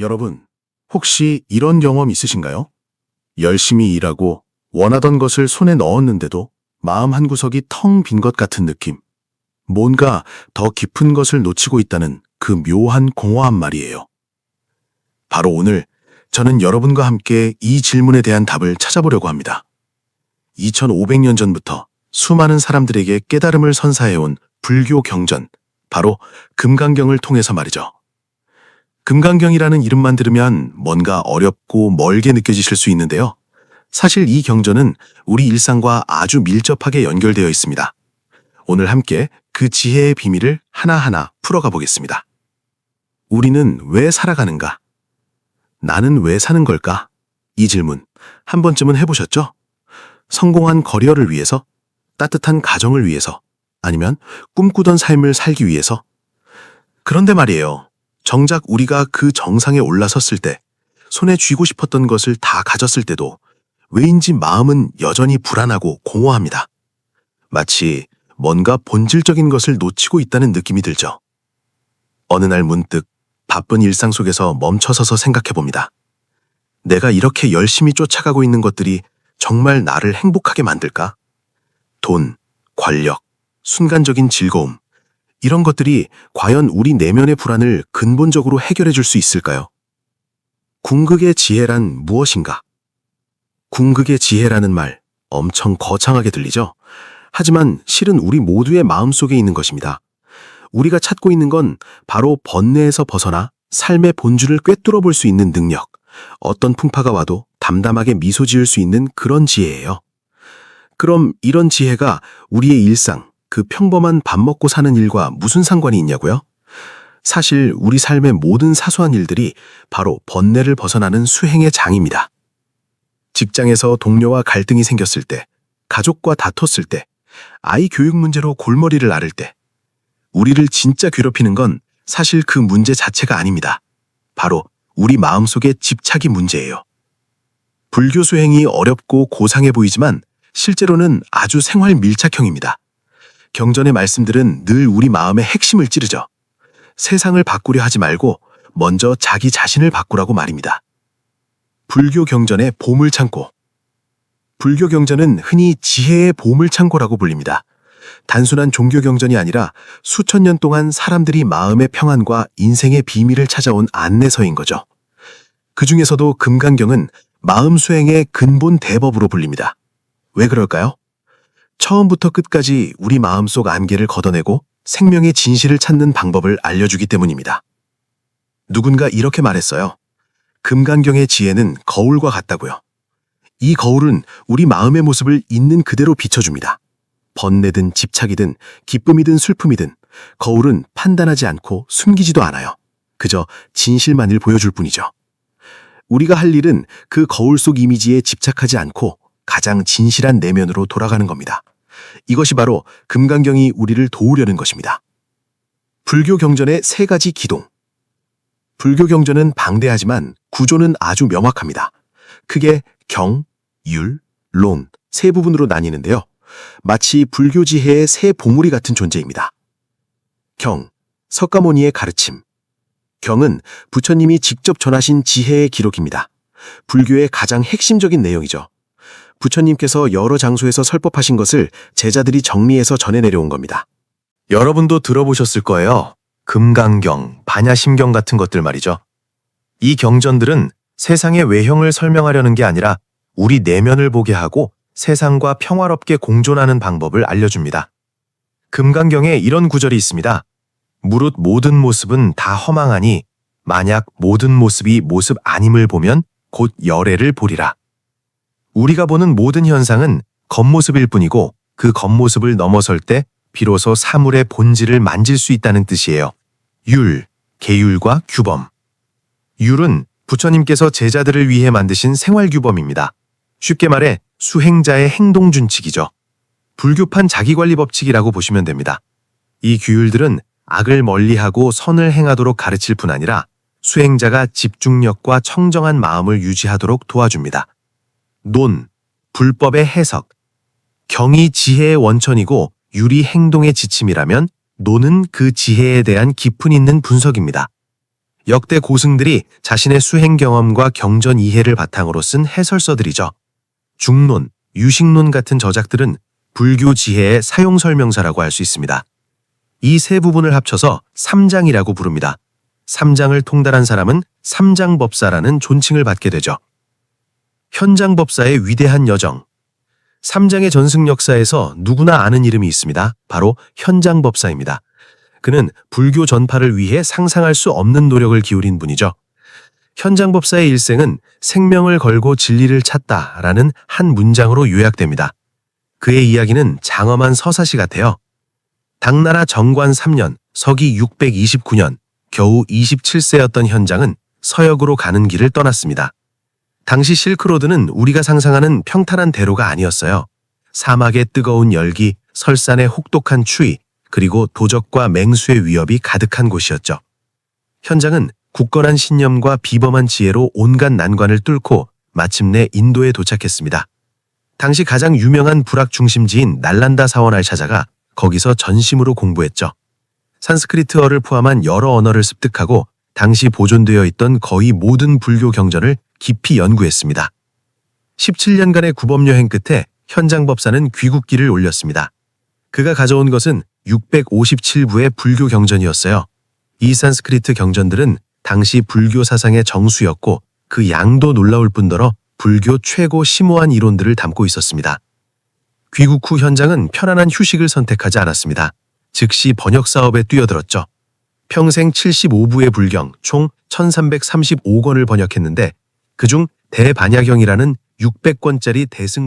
여러분, 혹시 이런 경험 있으신가요? 열심히 일하고 원하던 것을 손에 넣었는데도 마음 한구석이 텅 빈 것 같은 느낌. 뭔가 더 깊은 것을 놓치고 있다는 그 묘한 공허함 말이에요. 바로 오늘 저는 여러분과 함께 이 질문에 대한 답을 찾아보려고 합니다. 2500년 전부터 수많은 사람들에게 깨달음을 선사해온 불교 경전, 바로 금강경을 통해서 말이죠. 금강경이라는 이름만 들으면 뭔가 어렵고 멀게 느껴지실 수 있는데요. 사실 이 경전은 우리 일상과 아주 밀접하게 연결되어 있습니다. 오늘 함께 그 지혜의 비밀을 하나하나 풀어가 보겠습니다. 우리는 왜 살아가는가? 나는 왜 사는 걸까? 이 질문 한 번쯤은 해보셨죠? 성공한 커리어를 위해서? 따뜻한 가정을 위해서? 아니면 꿈꾸던 삶을 살기 위해서? 그런데 말이에요. 정작 우리가 그 정상에 올라섰을 때, 손에 쥐고 싶었던 것을 다 가졌을 때도 왜인지 마음은 여전히 불안하고 공허합니다. 마치 뭔가 본질적인 것을 놓치고 있다는 느낌이 들죠. 어느 날 문득 바쁜 일상 속에서 멈춰서서 생각해봅니다. 내가 이렇게 열심히 쫓아가고 있는 것들이 정말 나를 행복하게 만들까? 돈, 권력, 순간적인 즐거움, 이런 것들이 과연 우리 내면의 불안을 근본적으로 해결해 줄 수 있을까요? 궁극의 지혜란 무엇인가? 궁극의 지혜라는 말 엄청 거창하게 들리죠? 하지만 실은 우리 모두의 마음속에 있는 것입니다. 우리가 찾고 있는 건 바로 번뇌에서 벗어나 삶의 본질을 꿰뚫어 볼 수 있는 능력, 어떤 풍파가 와도 담담하게 미소 지을 수 있는 그런 지혜예요. 그럼 이런 지혜가 우리의 일상, 그 평범한 밥 먹고 사는 일과 무슨 상관이 있냐고요? 사실 우리 삶의 모든 사소한 일들이 바로 번뇌를 벗어나는 수행의 장입니다. 직장에서 동료와 갈등이 생겼을 때, 가족과 다퉜을 때, 아이 교육 문제로 골머리를 앓을 때, 우리를 진짜 괴롭히는 건 사실 그 문제 자체가 아닙니다. 바로 우리 마음속의 집착이 문제예요. 불교 수행이 어렵고 고상해 보이지만 실제로는 아주 생활 밀착형입니다. 경전의 말씀들은 늘 우리 마음의 핵심을 찌르죠. 세상을 바꾸려 하지 말고 먼저 자기 자신을 바꾸라고 말입니다. 불교 경전의 보물창고. 불교 경전은 흔히 지혜의 보물창고라고 불립니다. 단순한 종교 경전이 아니라 수천 년 동안 사람들이 마음의 평안과 인생의 비밀을 찾아온 안내서인 거죠. 그 중에서도 금강경은 마음 수행의 근본 대법으로 불립니다. 왜 그럴까요? 처음부터 끝까지 우리 마음속 안개를 걷어내고 생명의 진실을 찾는 방법을 알려주기 때문입니다. 누군가 이렇게 말했어요. 금강경의 지혜는 거울과 같다고요. 이 거울은 우리 마음의 모습을 있는 그대로 비춰줍니다. 번뇌든 집착이든 기쁨이든 슬픔이든 거울은 판단하지 않고 숨기지도 않아요. 그저 진실만을 보여줄 뿐이죠. 우리가 할 일은 그 거울 속 이미지에 집착하지 않고 가장 진실한 내면으로 돌아가는 겁니다. 이것이 바로 금강경이 우리를 도우려는 것입니다. 불교 경전의 세 가지 기동. 불교 경전은 방대하지만 구조는 아주 명확합니다. 크게 경, 율, 론 세 부분으로 나뉘는데요. 마치 불교 지혜의 세 보물이 같은 존재입니다. 경, 석가모니의 가르침. 경은 부처님이 직접 전하신 지혜의 기록입니다. 불교의 가장 핵심적인 내용이죠. 부처님께서 여러 장소에서 설법하신 것을 제자들이 정리해서 전해 내려온 겁니다. 여러분도 들어보셨을 거예요. 금강경, 반야심경 같은 것들 말이죠. 이 경전들은 세상의 외형을 설명하려는 게 아니라 우리 내면을 보게 하고 세상과 평화롭게 공존하는 방법을 알려줍니다. 금강경에 이런 구절이 있습니다. 무릇 모든 모습은 다 허망하니 만약 모든 모습이 모습 아님을 보면 곧 열애를 보리라. 우리가 보는 모든 현상은 겉모습일 뿐이고 그 겉모습을 넘어설 때 비로소 사물의 본질을 만질 수 있다는 뜻이에요. 율, 계율과 규범. 율은 부처님께서 제자들을 위해 만드신 생활규범입니다. 쉽게 말해 수행자의 행동준칙이죠. 불교판 자기관리 법칙이라고 보시면 됩니다. 이 규율들은 악을 멀리하고 선을 행하도록 가르칠 뿐 아니라 수행자가 집중력과 청정한 마음을 유지하도록 도와줍니다. 논, 불법의 해석. 경이 지혜의 원천이고 율이 행동의 지침이라면 논은 그 지혜에 대한 깊은 있는 분석입니다. 역대 고승들이 자신의 수행 경험과 경전 이해를 바탕으로 쓴 해설서들이죠. 중론, 유식론 같은 저작들은 불교 지혜의 사용 설명서라고 할 수 있습니다. 이 세 부분을 합쳐서 삼장이라고 부릅니다. 삼장을 통달한 사람은 삼장법사라는 존칭을 받게 되죠. 현장법사의 위대한 여정. 삼장의 전승 역사에서 누구나 아는 이름이 있습니다. 바로 현장법사입니다. 그는 불교 전파를 위해 상상할 수 없는 노력을 기울인 분이죠. 현장법사의 일생은 생명을 걸고 진리를 찾다라는 한 문장으로 요약됩니다. 그의 이야기는 장엄한 서사시 같아요. 당나라 정관 3년, 서기 629년, 겨우 27세였던 현장은 서역으로 가는 길을 떠났습니다. 당시 실크로드는 우리가 상상하는 평탄한 대로가 아니었어요. 사막의 뜨거운 열기, 설산의 혹독한 추위, 그리고 도적과 맹수의 위협이 가득한 곳이었죠. 현장은 굳건한 신념과 비범한 지혜로 온갖 난관을 뚫고 마침내 인도에 도착했습니다. 당시 가장 유명한 불학 중심지인 날란다 사원을 찾아가 거기서 전심으로 공부했죠. 산스크리트어를 포함한 여러 언어를 습득하고 당시 보존되어 있던 거의 모든 불교 경전을 깊이 연구했습니다. 17년간의 구법여행 끝에 현장법사는 귀국길을 올렸습니다. 그가 가져온 것은 657부의 불교 경전이었어요. 이 산스크리트 경전들은 당시 불교 사상의 정수였고 그 양도 놀라울 뿐더러 불교 최고 심오한 이론들을 담고 있었습니다. 귀국 후 현장은 편안한 휴식을 선택하지 않았습니다. 즉시 번역 사업에 뛰어들었죠. 평생 75부의 불경, 총 1335권을 번역했는데 그중 대반야경이라는 600권짜리 대승